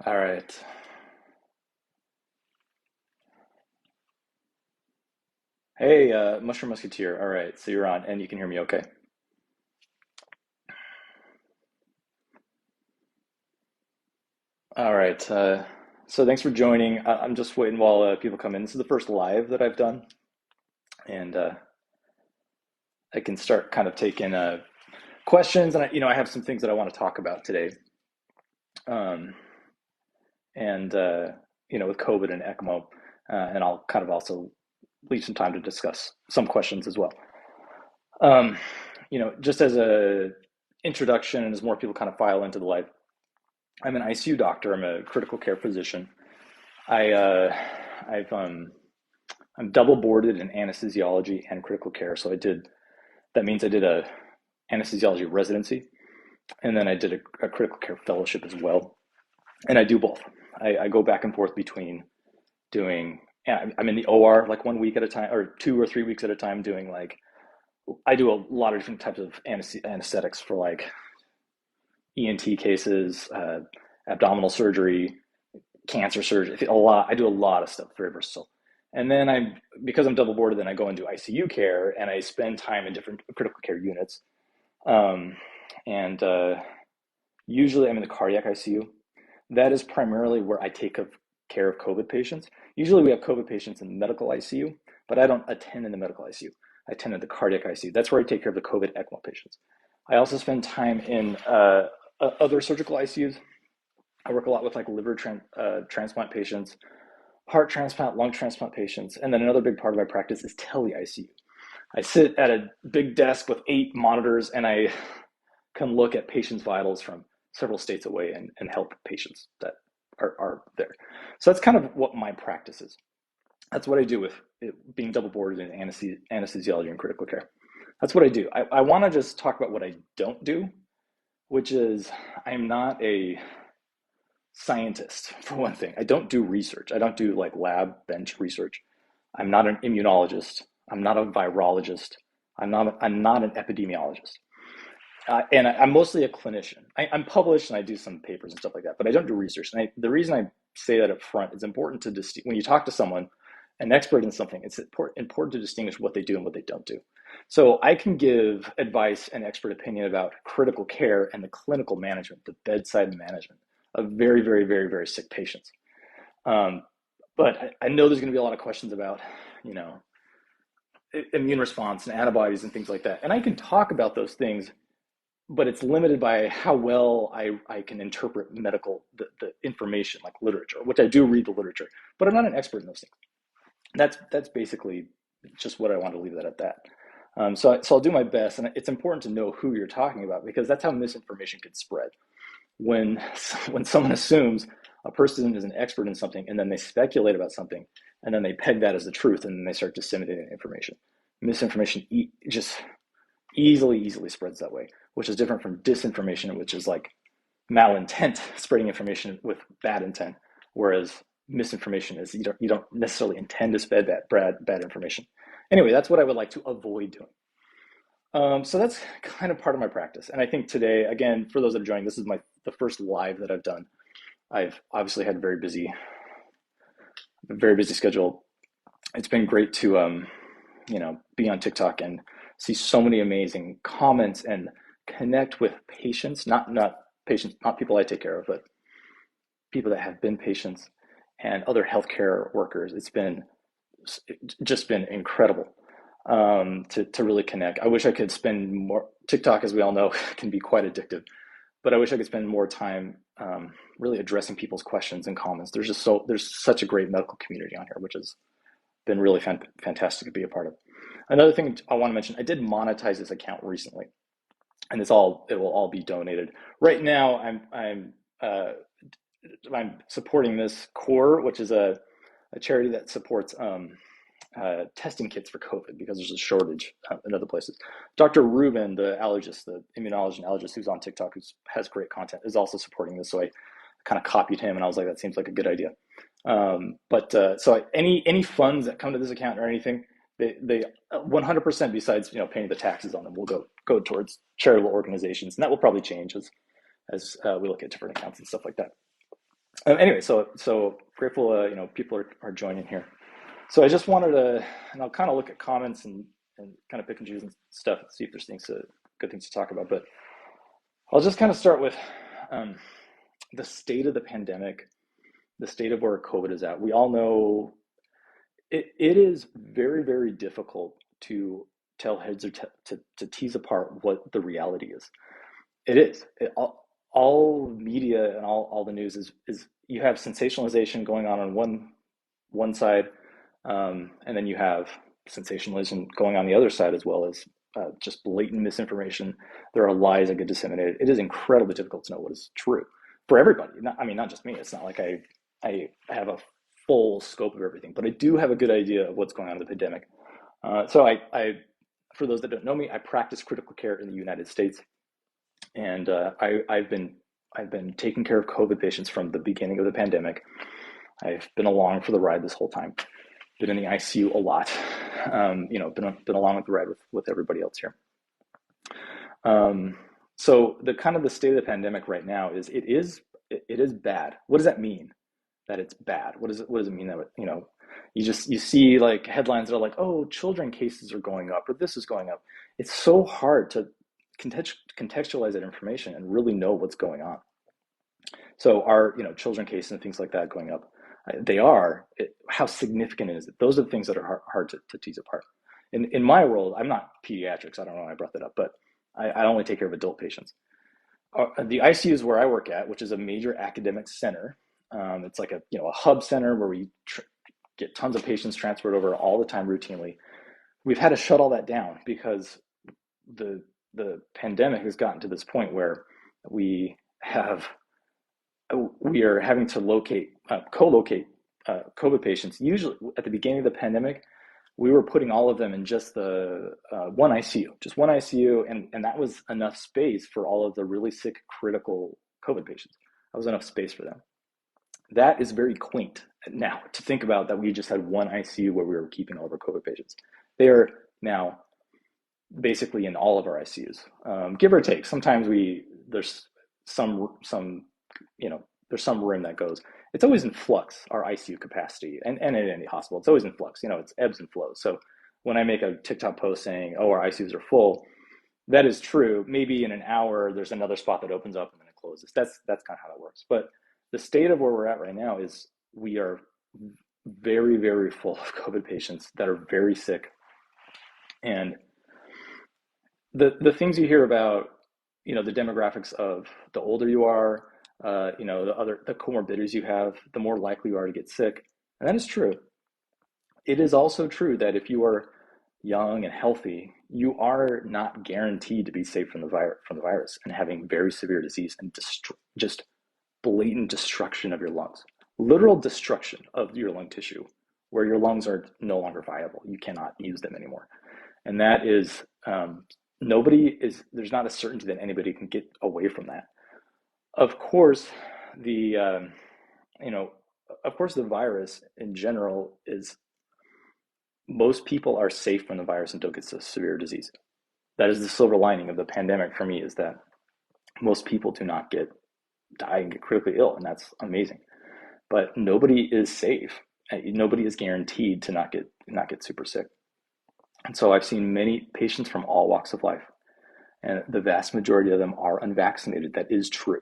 All right. Hey, Mushroom Musketeer. All right, so you're on, and you can hear me okay. All right. So thanks for joining. I'm just waiting while people come in. This is the first live that I've done, and I can start kind of taking questions. And I have some things that I want to talk about today. Um, and with COVID and Ecmo, and I'll kind of also leave some time to discuss some questions as well. Um, just as a introduction, and as more people kind of file into the live, I'm an ICU doctor. I'm a critical care physician. I I've I'm double boarded in anesthesiology and critical care. So that means I did a anesthesiology residency, and then I did a critical care fellowship as well. And I do both. I go back and forth between doing. Yeah, I'm in the OR like 1 week at a time, or 2 or 3 weeks at a time, doing like I do a lot of different types of anesthetics for like ENT cases, abdominal surgery, cancer surgery, a lot. I do a lot of stuff, very versatile. And then because I'm double boarded, then I go into ICU care and I spend time in different critical care units. Um, and Usually I'm in the cardiac ICU. That is primarily where I take care of COVID patients. Usually we have COVID patients in the medical ICU, but I don't attend in the medical ICU. I attend in the cardiac ICU. That's where I take care of the COVID ECMO patients. I also spend time in other surgical ICUs. I work a lot with like transplant patients, heart transplant, lung transplant patients, and then another big part of my practice is tele ICU. I sit at a big desk with 8 monitors, and I can look at patients' vitals from several states away and help patients that are there. So that's kind of what my practice is. That's what I do with being double boarded in anesthesiology and critical care. That's what I do. I want to just talk about what I don't do, which is I'm not a scientist, for one thing. I don't do research. I don't do like lab bench research. I'm not an immunologist. I'm not a virologist. I'm not an epidemiologist. I'm mostly a clinician. I'm published and I do some papers and stuff like that, but I don't do research. And the reason I say that up front, it's important to when you talk to someone, an expert in something, it's important to distinguish what they do and what they don't do. So I can give advice and expert opinion about critical care and the clinical management, the bedside management of very, very, very, very sick patients. Um, but I know there's going to be a lot of questions about, you know, immune response and antibodies and things like that. And I can talk about those things, but it's limited by how well I can interpret the information like literature, which I do read the literature, but I'm not an expert in those things. That's basically just what I want to leave that at that. So I'll do my best, and it's important to know who you're talking about because that's how misinformation can spread. When when someone assumes a person is an expert in something, and then they speculate about something, and then they peg that as the truth, and then they start disseminating information. Misinformation just easily spreads that way, which is different from disinformation, which is like malintent spreading information with bad intent, whereas misinformation is you don't necessarily intend to spread that bad information. Anyway, that's what I would like to avoid doing. So that's kind of part of my practice, and I think today, again, for those that are joining, this is the first live that I've done. I've obviously had a very busy schedule. It's been great to be on TikTok and see so many amazing comments and connect with patients, not patients, not people I take care of, but people that have been patients and other healthcare workers. Just been incredible to really connect. I wish I could spend more. TikTok, as we all know, can be quite addictive, but I wish I could spend more time really addressing people's questions and comments. There's such a great medical community on here, which has been really fantastic to be a part of. Another thing I want to mention, I did monetize this account recently, and it will all be donated. Right now, uh, I'm supporting this Core, which is a charity that supports testing kits for COVID because there's a shortage in other places. Dr. Rubin, the allergist, the immunologist and allergist who's on TikTok, who has great content, is also supporting this. So I kind of copied him, and I was like, that seems like a good idea. Any funds that come to this account or anything, they 100% besides paying the taxes on them will go towards charitable organizations, and that will probably change as we look at different accounts and stuff like that. Anyway, so grateful, people are joining here. So I just wanted to, and I'll kind of look at comments and kind of pick and choose and stuff and see if there's good things to talk about. But I'll just kind of start with um, the state of the pandemic, the state of where COVID is at. We all know it is very, very difficult to tell heads or to tease apart what the reality is. It is. All media and all the news is you have sensationalization going on one side, and then you have sensationalism going on the other side, as well as just blatant misinformation. There are lies that get disseminated. It is incredibly difficult to know what is true for everybody. Not just me. It's not like I have a full scope of everything, but I do have a good idea of what's going on in the pandemic. So for those that don't know me, I practice critical care in the United States, and I've been taking care of COVID patients from the beginning of the pandemic. I've been along for the ride this whole time. Been in the ICU a lot. Been along with the ride with everybody else here. So the state of the pandemic right now is it is bad. What does that mean? That it's bad? What does it mean that you see like headlines that are like, oh, children cases are going up or this is going up. It's so hard to contextualize that information and really know what's going on. So are children cases and things like that going up? They are. How significant is it? Those are the things that are hard to tease apart. In my world, I'm not pediatrics. I don't know why I brought that up, but I only take care of adult patients. The ICUs where I work at, which is a major academic center, it's like a hub center where we get tons of patients transferred over all the time routinely. We've had to shut all that down because the pandemic has gotten to this point where we are having to co-locate COVID patients. Usually at the beginning of the pandemic, we were putting all of them in just the one ICU, and that was enough space for all of the really sick, critical COVID patients. That was enough space for them. That is very quaint now to think about that we just had one ICU where we were keeping all of our COVID patients. They are now basically in all of our ICUs, give or take. Sometimes there's some there's some room that goes. It's always in flux, our ICU capacity, and at any hospital, it's always in flux. It's ebbs and flows. So when I make a TikTok post saying, "Oh, our ICUs are full," that is true. Maybe in an hour, there's another spot that opens up and then it closes. That's kind of how it works. But the state of where we're at right now is we are very, very full of COVID patients that are very sick, and the things you hear about, the demographics of the older you are, the comorbidities you have, the more likely you are to get sick, and that is true. It is also true that if you are young and healthy, you are not guaranteed to be safe from the virus and having very severe disease and just blatant destruction of your lungs, literal destruction of your lung tissue, where your lungs are no longer viable. You cannot use them anymore, and that is there's not a certainty that anybody can get away from that. Of course, the virus in general is, most people are safe from the virus and don't get severe disease. That is the silver lining of the pandemic for me, is that most people do not die and get critically ill, and that's amazing. But nobody is safe. Nobody is guaranteed to not get super sick. And so I've seen many patients from all walks of life, and the vast majority of them are unvaccinated. That is true.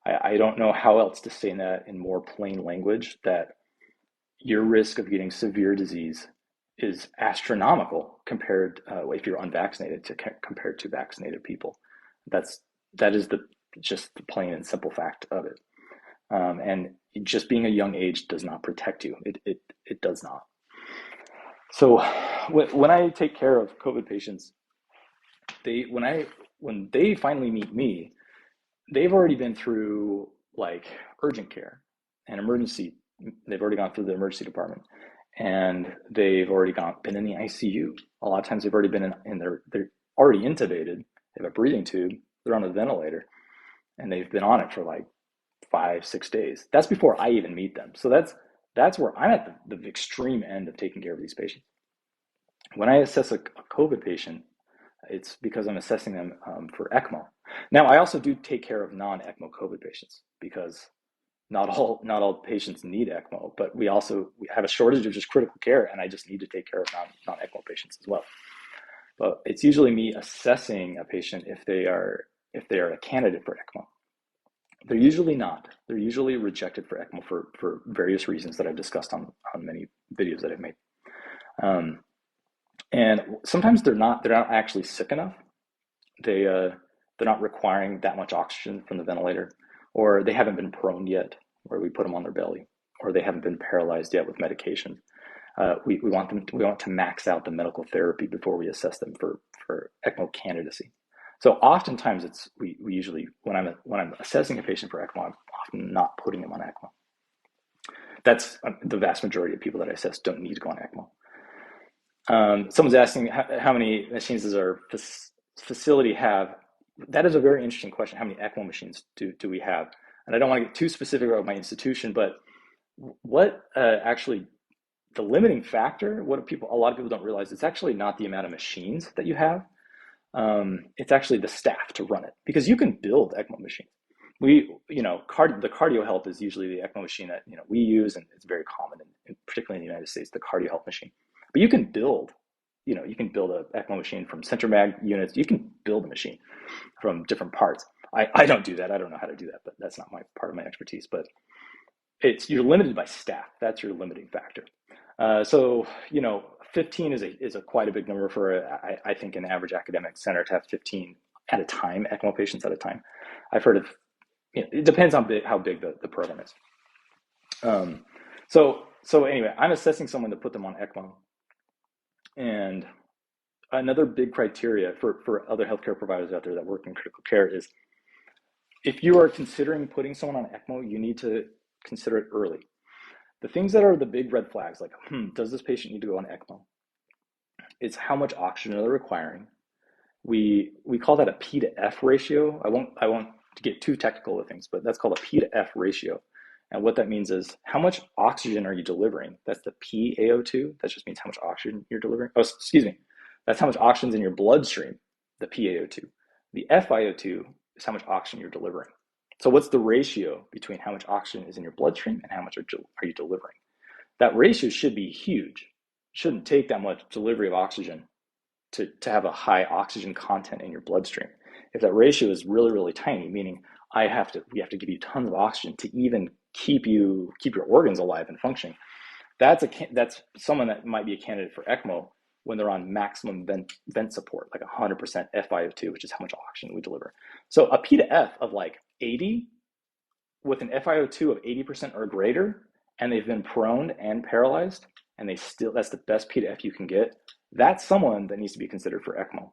I don't know how else to say that in more plain language, that your risk of getting severe disease is astronomical compared, if you're unvaccinated, compared to vaccinated people. That is just the plain and simple fact of it. And just being a young age does not protect you. It does not. So when I take care of COVID patients, when they finally meet me, they've already been through like urgent care and emergency. They've already gone through the emergency department, and they've already been in the ICU. A lot of times they've already been they're already intubated. They have a breathing tube. They're on a ventilator, and they've been on it for like 5-6 days. That's before I even meet them. So that's where I'm at the extreme end of taking care of these patients. When I assess a COVID patient, it's because I'm assessing them for Ecmo. Now, I also do take care of non-Ecmo COVID patients because not all patients need ECMO, but we have a shortage of just critical care, and I just need to take care of non-ECMO patients as well. But it's usually me assessing a patient if they are a candidate for ECMO. They're usually not. They're usually rejected for ECMO for various reasons that I've discussed on many videos that I've made. And sometimes they're not actually sick enough. They're not requiring that much oxygen from the ventilator, or they haven't been prone yet, where we put them on their belly, or they haven't been paralyzed yet with medication. We want to max out the medical therapy before we assess them for ECMO candidacy. So oftentimes we usually, when I'm assessing a patient for ECMO, I'm often not putting them on ECMO. That's the vast majority of people that I assess don't need to go on ECMO. Someone's asking how many machines does our facility have? That is a very interesting question. How many ECMO machines do we have? And I don't want to get too specific about my institution, but what actually the limiting factor, a lot of people don't realize, it's actually not the amount of machines that you have. It's actually the staff to run it, because you can build ECMO machines. The cardio health is usually the ECMO machine that we use, and it's very common, particularly in the United States, the cardio health machine. But you can build a ECMO machine from centromag units. You can build a machine from different parts. I don't do that. I don't know how to do that, but that's not part of my expertise. But you're limited by staff. That's your limiting factor. So 15 is a quite a big number for I think an average academic center to have 15 at a time, ECMO patients at a time. I've heard of, it depends on how big the program is. So anyway, I'm assessing someone to put them on ECMO. And another big criteria for other healthcare providers out there that work in critical care is, if you are considering putting someone on ECMO, you need to consider it early. The things that are the big red flags, like, does this patient need to go on ECMO? It's how much oxygen are they requiring? We call that a P to F ratio. I won't get too technical with things, but that's called a P to F ratio. And what that means is, how much oxygen are you delivering? That's the PaO2. That just means how much oxygen you're delivering. Oh, excuse me. That's how much oxygen's in your bloodstream, the PaO2. The FiO2 is how much oxygen you're delivering. So what's the ratio between how much oxygen is in your bloodstream and how much are you delivering? That ratio should be huge. It shouldn't take that much delivery of oxygen to have a high oxygen content in your bloodstream. If that ratio is really, really tiny, meaning we have to give you tons of oxygen to even keep your organs alive and functioning, that's someone that might be a candidate for ECMO when they're on maximum vent support, like 100% FiO2, which is how much oxygen we deliver. So a P to F of like 80 with an FiO2 of 80% or greater, and they've been prone and paralyzed, and that's the best P to F you can get, that's someone that needs to be considered for ECMO.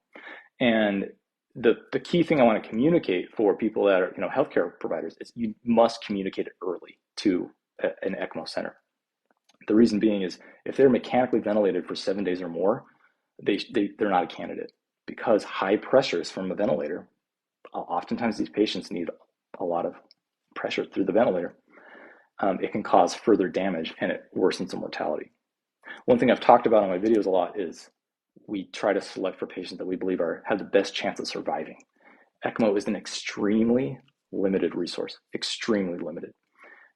And the key thing I want to communicate for people that are healthcare providers is, you must communicate it early to an ECMO center. The reason being is, if they're mechanically ventilated for 7 days or more, they're not a candidate, because high pressures from a ventilator, oftentimes these patients need a lot of pressure through the ventilator. It can cause further damage, and it worsens the mortality. One thing I've talked about on my videos a lot is, we try to select for patients that we believe have the best chance of surviving. ECMO is an extremely limited resource, extremely limited.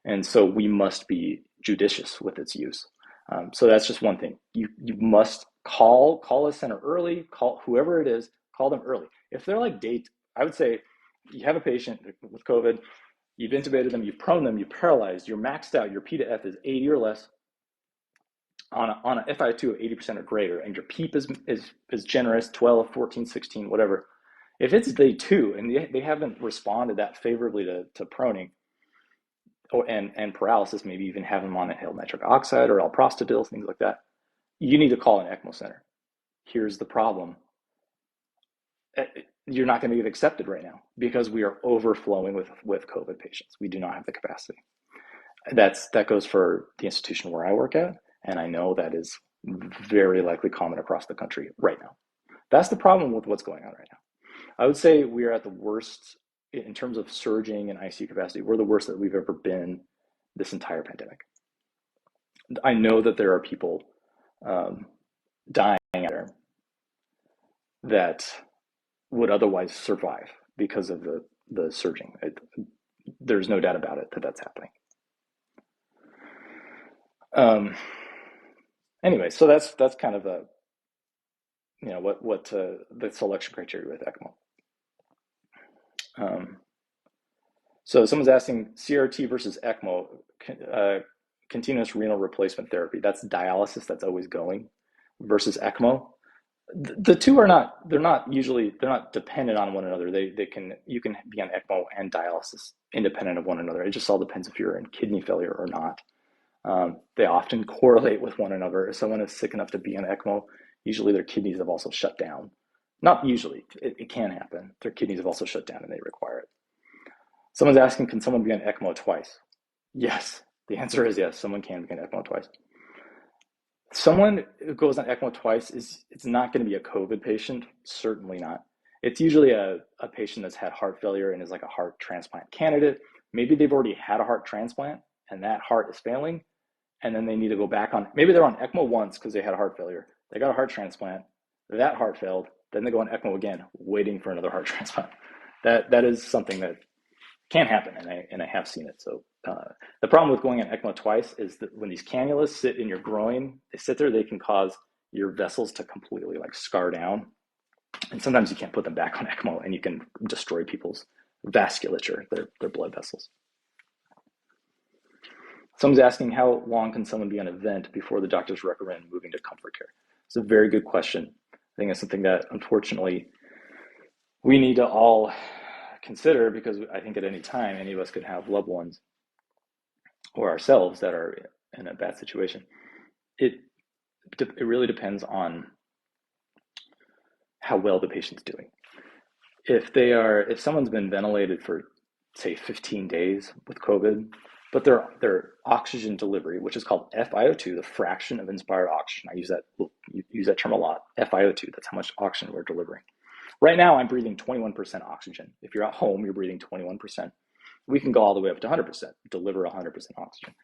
And so we must be judicious with its use. So that's just one thing. You must call a center early, call whoever it is, call them early. If they're like I would say, you have a patient with COVID, you've intubated them, you've prone them, you've paralyzed, you're maxed out, your P to F is 80 or less, on a FiO2 of 80% or greater, and your PEEP is generous, 12, 14, 16, whatever. If it's day 2 and they haven't responded that favorably to proning and paralysis, maybe even have them on inhaled nitric oxide or alprostadil, things like that, you need to call an ECMO center. Here's the problem. You're not going to get accepted right now, because we are overflowing with COVID patients. We do not have the capacity. That goes for the institution where I work at, and I know that is very likely common across the country right now. That's the problem with what's going on right now. I would say we are at the worst in terms of surging and ICU capacity. We're the worst that we've ever been this entire pandemic. I know that there are people dying out there that would otherwise survive because of the surging. There's no doubt about it that that's happening. Um, anyway, so that's kind of the the selection criteria with ECMO. Um, so someone's asking CRT versus ECMO, uh, continuous renal replacement therapy. That's dialysis that's always going versus ECMO. The two are not, they're not dependent on one another. You can be on ECMO and dialysis independent of one another. It just all depends if you're in kidney failure or not. They often correlate with one another. If someone is sick enough to be on ECMO, usually their kidneys have also shut down. Not usually, it can happen. Their kidneys have also shut down and they require it. Someone's asking, can someone be on ECMO twice? Yes, the answer is yes, someone can be on ECMO twice. Someone who goes on ECMO twice it's not going to be a COVID patient, certainly not. It's usually a patient that's had heart failure and is like a heart transplant candidate. Maybe they've already had a heart transplant and that heart is failing, and then they need to go back on, maybe they're on ECMO once because they had a heart failure. They got a heart transplant, that heart failed, then they go on ECMO again, waiting for another heart transplant. That is something that can happen, and I have seen it. So the problem with going on ECMO twice is that when these cannulas sit in your groin, they sit there, they can cause your vessels to completely like scar down. And sometimes you can't put them back on ECMO and you can destroy people's vasculature, their blood vessels. Someone's asking, how long can someone be on a vent before the doctors recommend moving to comfort care? It's a very good question. I think it's something that unfortunately we need to all consider, because I think at any time any of us could have loved ones or ourselves that are in a bad situation. It really depends on how well the patient's doing. If someone's been ventilated for say 15 days with COVID, but their oxygen delivery, which is called FiO2, the fraction of inspired oxygen. I use that term a lot. FiO2, that's how much oxygen we're delivering. Right now, I'm breathing 21% oxygen. If you're at home, you're breathing 21%. We can go all the way up to 100%, deliver 100% oxygen.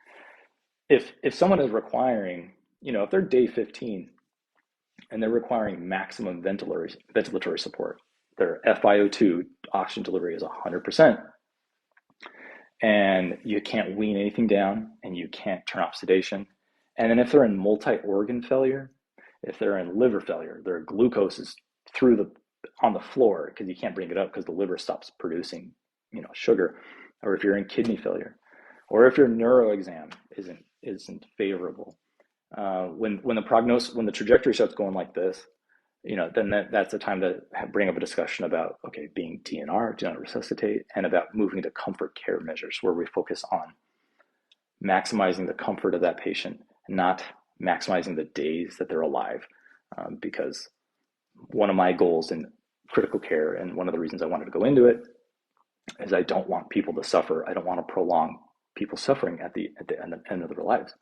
If someone is requiring, if they're day 15 and they're requiring maximum ventilatory support, their FiO2 oxygen delivery is 100%, and you can't wean anything down and you can't turn off sedation. And then if they're in multi-organ failure, if they're in liver failure, their glucose is on the floor because you can't bring it up because the liver stops producing, sugar. Or if you're in kidney failure, or if your neuro exam isn't favorable, when the trajectory starts going like this, then that's the time to bring up a discussion about, okay, being DNR, do not resuscitate, and about moving to comfort care measures where we focus on maximizing the comfort of that patient, not maximizing the days that they're alive. Because one of my goals in critical care, and one of the reasons I wanted to go into it, is I don't want people to suffer. I don't want to prolong people suffering at the end of their lives.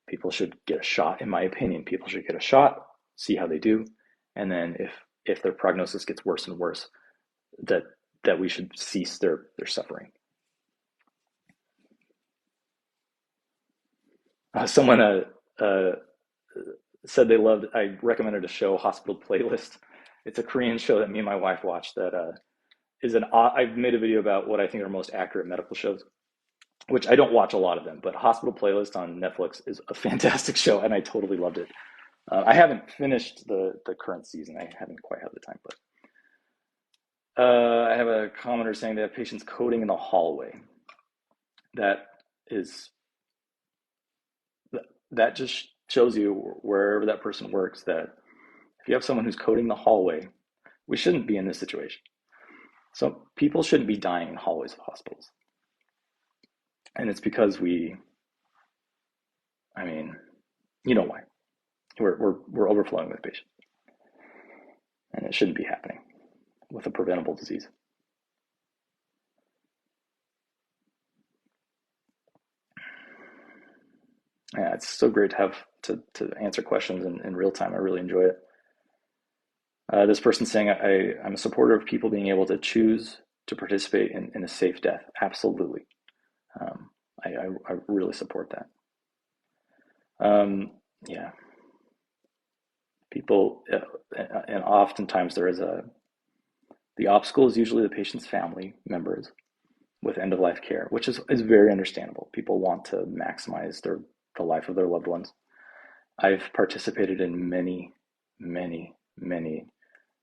People should get a shot, in my opinion. People should get a shot, see how they do, and then if their prognosis gets worse and worse, that we should cease their suffering. Someone said I recommended a show, Hospital Playlist. It's a Korean show that me and my wife watched that I've made a video about what I think are most accurate medical shows, which I don't watch a lot of them, but Hospital Playlist on Netflix is a fantastic show, and I totally loved it. I haven't finished the current season. I haven't quite had the time, but I have a commenter saying they have patients coding in the hallway. That just shows you, wherever that person works, that if you have someone who's coding the hallway, we shouldn't be in this situation. So people shouldn't be dying in hallways of hospitals. And it's because you know why. We're overflowing with patients. And it shouldn't be happening with a preventable disease. Yeah, it's so great to have to answer questions in real time. I really enjoy it. This person's saying, I'm a supporter of people being able to choose to participate in a safe death. Absolutely. I really support that. Yeah. People, and oftentimes the obstacle is usually the patient's family members with end-of-life care, which is very understandable. People want to maximize their the life of their loved ones. I've participated in many, many, many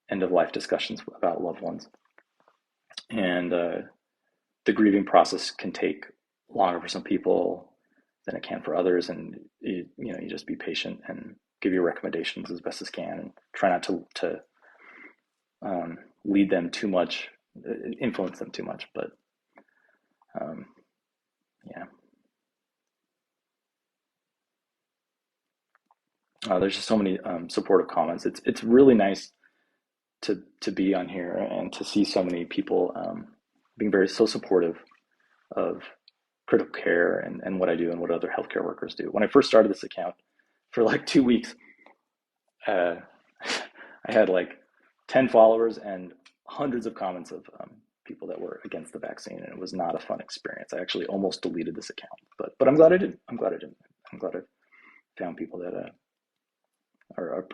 end of life discussions about loved ones. And the grieving process can take longer for some people than it can for others. And you just be patient and give your recommendations as best as can, and try not to lead them too much, influence them too much. But um, yeah, there's just so many supportive comments. It's really nice to be on here and to see so many people being so supportive of critical care and what I do and what other healthcare workers do. When I first started this account, for like 2 weeks, uh, I had like 10 followers and hundreds of comments of people that were against the vaccine, and it was not a fun experience. I actually almost deleted this account, but I'm glad I didn't. I'm glad I didn't. I'm glad I found people that are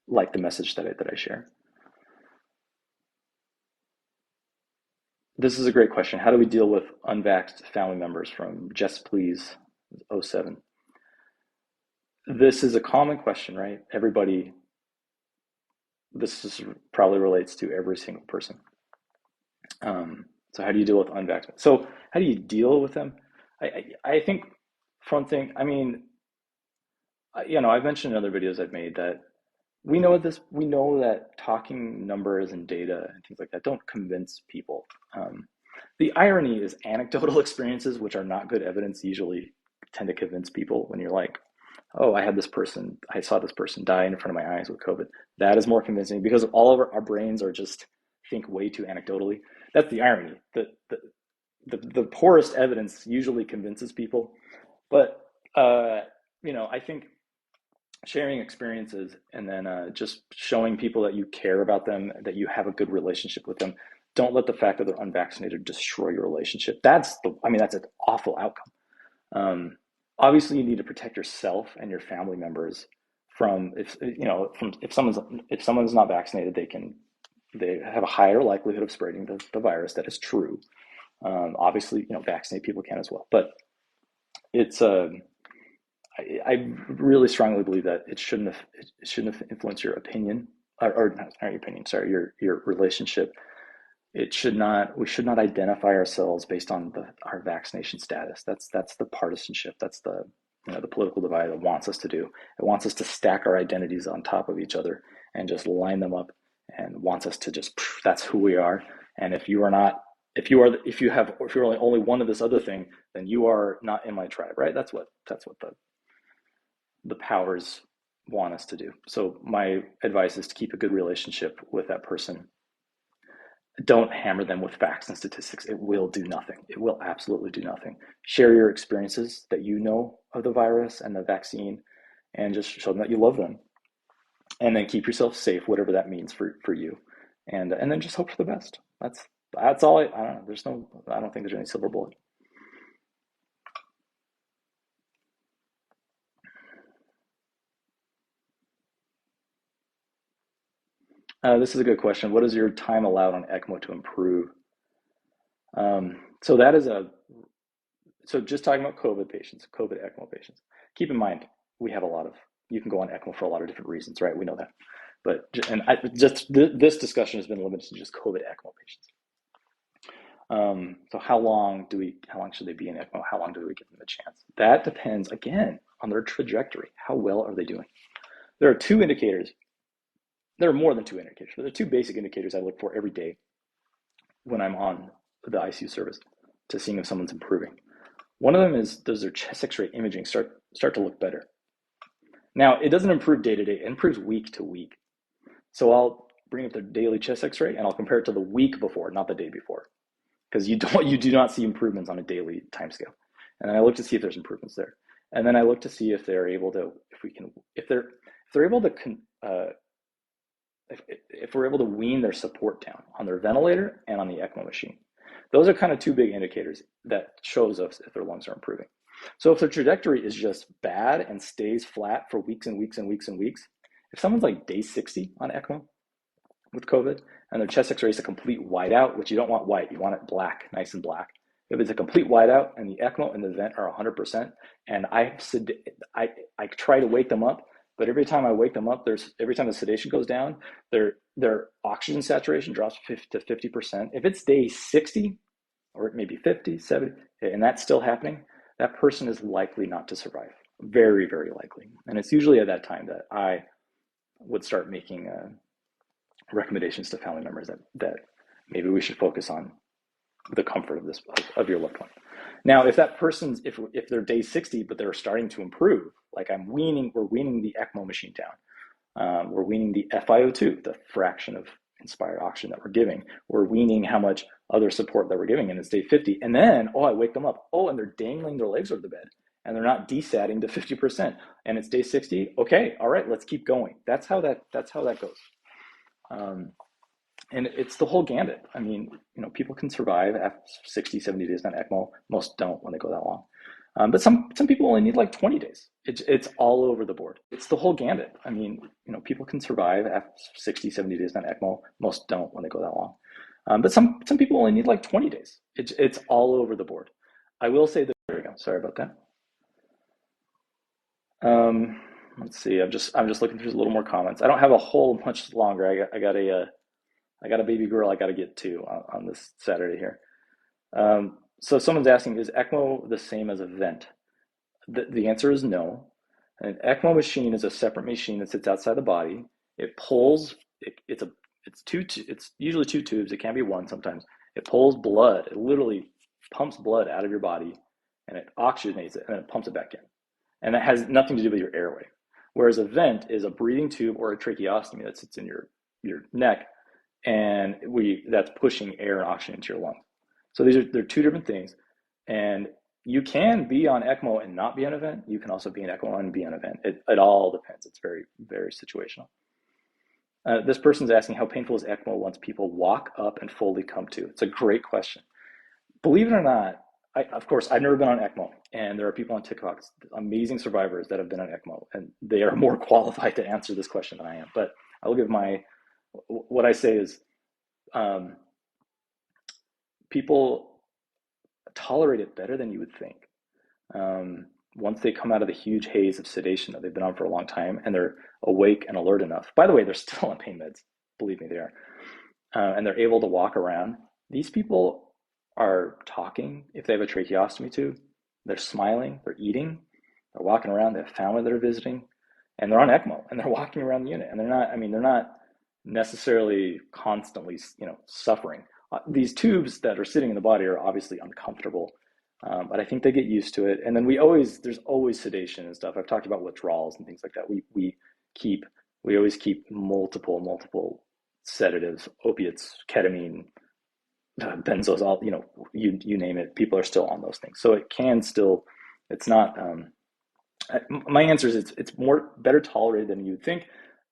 like the message that I share. This is a great question. How do we deal with unvaxxed family members, from Jess Please 07? This is a common question, right? Everybody, probably relates to every single person. So how do you deal with unvaccinated? So how do you deal with them? I think front thing, I mean, I've mentioned in other videos I've made that we know that talking numbers and data and things like that don't convince people. The irony is anecdotal experiences, which are not good evidence, usually tend to convince people. When you're like, oh, I saw this person die in front of my eyes with COVID. That is more convincing, because all of our brains are just think way too anecdotally. That's the irony. The poorest evidence usually convinces people. But, I think sharing experiences and then just showing people that you care about them, that you have a good relationship with them. Don't let the fact that they're unvaccinated destroy your relationship. That's an awful outcome. Obviously, you need to protect yourself and your family members from if someone's not vaccinated, they have a higher likelihood of spreading the virus. That is true. Obviously, vaccinated people can as well, but it's I really strongly believe that it shouldn't have influenced your opinion, or not your opinion. Sorry, your relationship. We should not identify ourselves based on our vaccination status. That's the partisanship. That's the political divide that wants us to do. It wants us to stack our identities on top of each other and just line them up, and wants us to just, that's who we are. And if you're only one of this other thing, then you are not in my tribe, right? That's what the powers want us to do. So my advice is to keep a good relationship with that person. Don't hammer them with facts and statistics. It will do nothing. It will absolutely do nothing. Share your experiences that you know of the virus and the vaccine, and just show them that you love them. And then keep yourself safe, whatever that means for you. And then just hope for the best. That's all. I don't know. I don't think there's any silver bullet. This is a good question. What is your time allowed on Ecmo to improve? So just talking about COVID Ecmo patients. Keep in mind, you can go on Ecmo for a lot of different reasons, right? We know that. But this discussion has been limited to just COVID Ecmo patients. So how long should they be in Ecmo? How long do we give them a chance? That depends, again, on their trajectory. How well are they doing? There are two indicators. There are more than two indicators, but there are two basic indicators I look for every day when I'm on the ICU service to seeing if someone's improving. One of them is, does their chest X-ray imaging start to look better? Now, it doesn't improve day to day, it improves week to week. So I'll bring up their daily chest X-ray and I'll compare it to the week before, not the day before, because you do not see improvements on a daily timescale. And then I look to see if there's improvements there. And then I look to see if they're able to, if they're able to, if we're able to wean their support down on their ventilator and on the ECMO machine. Those are kind of two big indicators that shows us if their lungs are improving. So if their trajectory is just bad and stays flat for weeks and weeks and weeks and weeks, if someone's like day 60 on ECMO with COVID and their chest X-ray is a complete whiteout, which you don't want white, you want it black, nice and black. If it's a complete whiteout and the ECMO and the vent are 100%, and I try to wake them up, but every time I wake them up, every time the sedation goes down, their oxygen saturation drops to 50%. If it's day 60 or maybe 50, 70, and that's still happening, that person is likely not to survive. Very, very likely. And it's usually at that time that I would start making recommendations to family members that maybe we should focus on the comfort of your loved one. Now, if that person's if they're day 60 but they're starting to improve, like we're weaning the ECMO machine down, we're weaning the FiO2, the fraction of inspired oxygen that we're giving, we're weaning how much other support that we're giving, and it's day 50, and then I wake them up, and they're dangling their legs over the bed and they're not desatting to 50%, and it's day 60. Okay, all right, let's keep going. That's how that goes. And it's the whole gambit. I mean, people can survive after 60, 70 days on ECMO. Most don't when they go that long. But some people only need like 20 days. It's all over the board. It's the whole gambit. I mean, people can survive after 60, 70 days on ECMO. Most don't when they go that long. But some people only need like 20 days. It's all over the board. I will say that. There we go. Sorry about that. Let's see. I'm just looking through a little more comments. I don't have a whole much longer. I got a baby girl I got to get to on this Saturday here. So someone's asking, is ECMO the same as a vent? The answer is no. An ECMO machine is a separate machine that sits outside the body. It pulls. It's usually two tubes. It can be one sometimes. It pulls blood. It literally pumps blood out of your body, and it oxygenates it, and then it pumps it back in. And that has nothing to do with your airway. Whereas a vent is a breathing tube or a tracheostomy that sits in your neck, and that's pushing air and oxygen into your lungs. So they're two different things, and you can be on ECMO and not be on a vent. You can also be on ECMO and be on a vent. It all depends. It's very, very situational. This person's asking, how painful is ECMO once people walk up and fully come to? It's a great question. Believe it or not, of course, I've never been on ECMO, and there are people on TikTok, amazing survivors that have been on ECMO, and they are more qualified to answer this question than I am. But I will give what I say is, people tolerate it better than you would think. Once they come out of the huge haze of sedation that they've been on for a long time, and they're awake and alert enough. By the way, they're still on pain meds. Believe me, they are. And they're able to walk around. These people are talking if they have a tracheostomy tube. They're smiling, they're eating, they're walking around, they have family that are visiting, and they're on ECMO, and they're walking around the unit, and they're not necessarily constantly, suffering. These tubes that are sitting in the body are obviously uncomfortable, but I think they get used to it. And then there's always sedation and stuff. I've talked about withdrawals and things like that. We always keep multiple sedatives, opiates, ketamine, benzos, all, you name it. People are still on those things. So it's not, my answer is it's better tolerated than you'd think.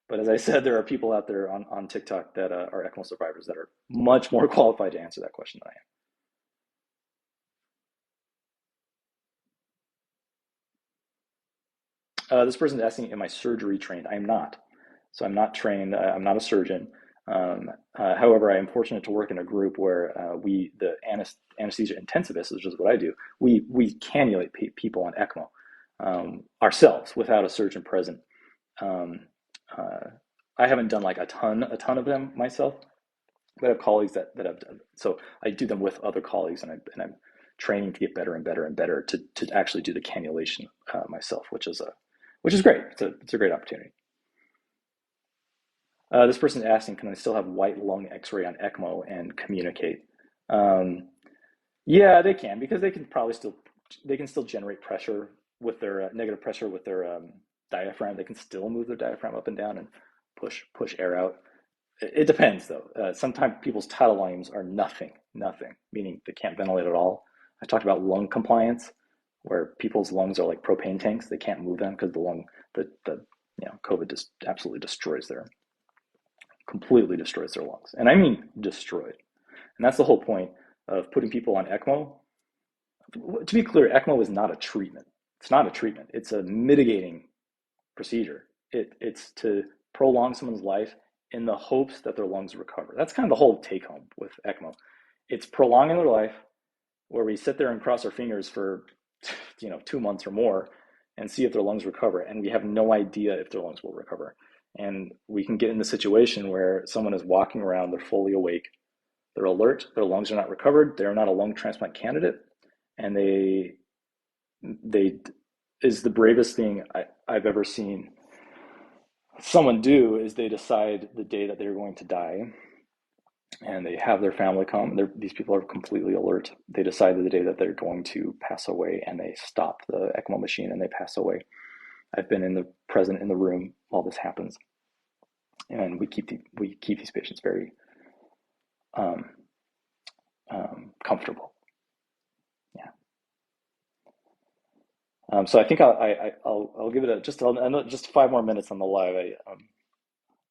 But as I said, there are people out there on TikTok that are ECMO survivors that are much more qualified to answer that question than I am. This person's asking, am I surgery trained? I am not. So I'm not trained. I'm not a surgeon. However, I am fortunate to work in a group where the anesthesia intensivists, which is what I do, we cannulate people on ECMO ourselves without a surgeon present. I haven't done like a ton of them myself, but I have colleagues that have done. So I do them with other colleagues, and I'm training to get better and better and better to actually do the cannulation myself, which is great. It's a great opportunity. This person is asking, can I still have white lung X-ray on ECMO and communicate? Yeah, they can, because they can still generate pressure with their negative pressure with their diaphragm. They can still move their diaphragm up and down and push air out. It depends, though. Sometimes people's tidal volumes are nothing, meaning they can't ventilate at all. I talked about lung compliance, where people's lungs are like propane tanks. They can't move them because COVID just absolutely completely destroys their lungs. And I mean destroyed. And that's the whole point of putting people on ECMO. To be clear, ECMO is not a treatment. It's not a treatment. It's a mitigating procedure. It's to prolong someone's life in the hopes that their lungs recover. That's kind of the whole take home with ECMO. It's prolonging their life where we sit there and cross our fingers for 2 months or more and see if their lungs recover, and we have no idea if their lungs will recover. And we can get in the situation where someone is walking around, they're fully awake, they're alert, their lungs are not recovered, they're not a lung transplant candidate, and they is the bravest thing I've ever seen someone do is they decide the day that they're going to die, and they have their family come. These people are completely alert. They decide the day that they're going to pass away, and they stop the ECMO machine and they pass away. I've been present in the room while this happens, and we keep these patients very um, comfortable. Yeah. So I think I'll give it just 5 more minutes on the live. I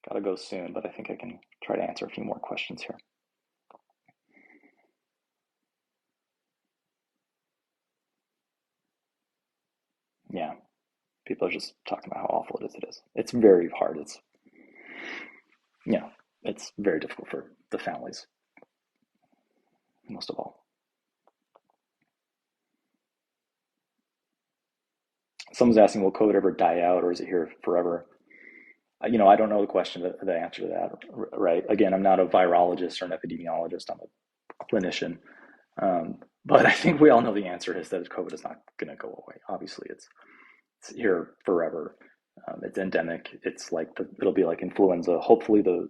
gotta go soon, but I think I can try to answer a few more questions here. Yeah, people are just talking about how awful it is. It is. It's very hard. It's very difficult for the families, most of all. Someone's asking, will COVID ever die out, or is it here forever? I don't know the question, the answer to that, right? Again, I'm not a virologist or an epidemiologist. I'm a clinician. But I think we all know the answer is that COVID is not going to go away. Obviously, it's here forever. It's endemic. It'll be like influenza. Hopefully, the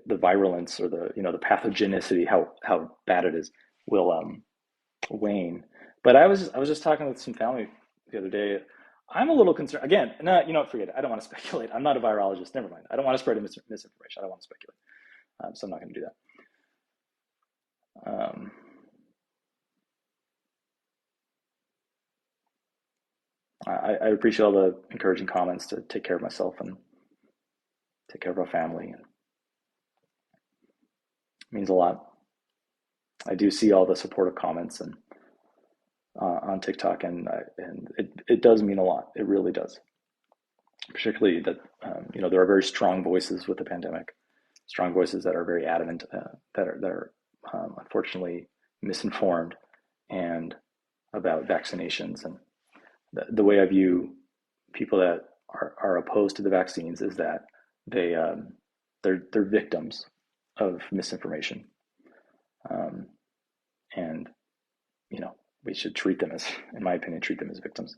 virulence or the pathogenicity, how bad it is, will wane. But I was just talking with some family the other day. I'm a little concerned. Again, no, forget it. I don't want to speculate. I'm not a virologist. Never mind. I don't want to spread misinformation. I don't want to speculate. So I'm not going to do that. I appreciate all the encouraging comments to take care of myself and take care of our family. It means a lot. I do see all the supportive comments and on TikTok, and it does mean a lot. It really does. Particularly that there are very strong voices with the pandemic, strong voices that are very adamant, that are unfortunately misinformed and about vaccinations. And the way I view people that are opposed to the vaccines is that they're victims of misinformation, and we should treat them as, in my opinion, treat them as victims.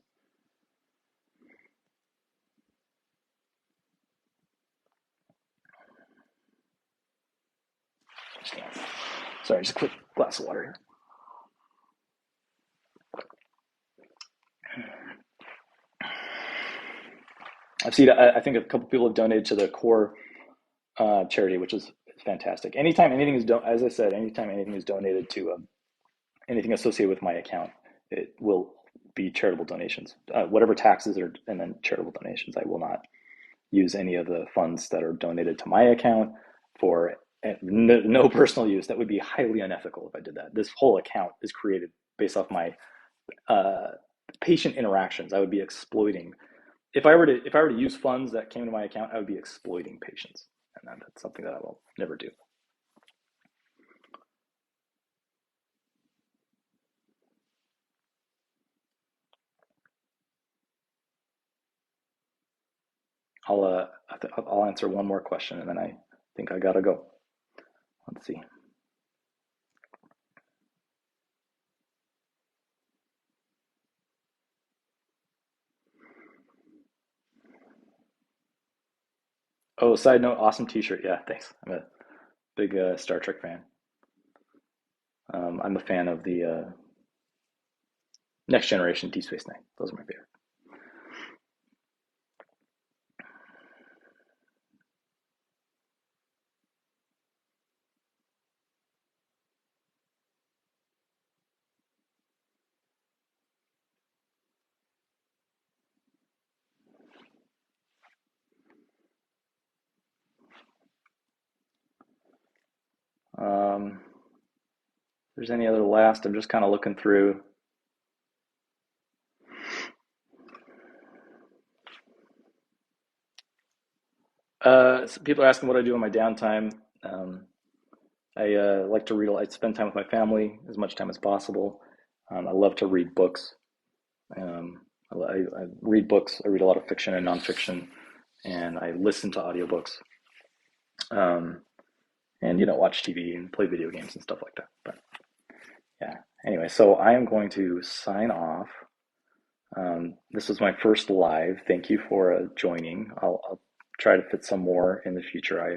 Sorry, just a quick glass of water here. I've seen, I think a couple people have donated to the core charity, which is fantastic. Anytime anything is as I said, anytime anything is donated to anything associated with my account, it will be charitable donations. Whatever taxes are, and then charitable donations. I will not use any of the funds that are donated to my account for no personal use. That would be highly unethical if I did that. This whole account is created based off my patient interactions. I would be exploiting. If I were to use funds that came to my account, I would be exploiting patients, and that's something that I will never do. I'll answer one more question, and then I think I gotta go. Let's see. Oh, side note, awesome T-shirt. Yeah, thanks. I'm a big Star Trek fan. I'm a fan of the Next Generation, Deep Space Nine. Those are my favorite. If there's any other last, I'm just kind of looking through. So people are asking what I do in my downtime. I like to read. I spend time with my family as much time as possible. I love to read books. Um, I read books. I read a lot of fiction and nonfiction, and I listen to audiobooks. Um, and watch TV and play video games and stuff like that. But yeah, anyway, so I am going to sign off. This was my first live. Thank you for joining. I'll try to fit some more in the future. I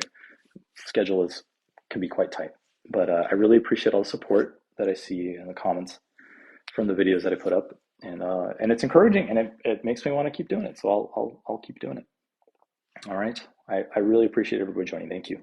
schedule is can be quite tight, but I really appreciate all the support that I see in the comments from the videos that I put up, and it's encouraging, and it makes me want to keep doing it. So I'll keep doing it. All right. I really appreciate everybody joining. Thank you.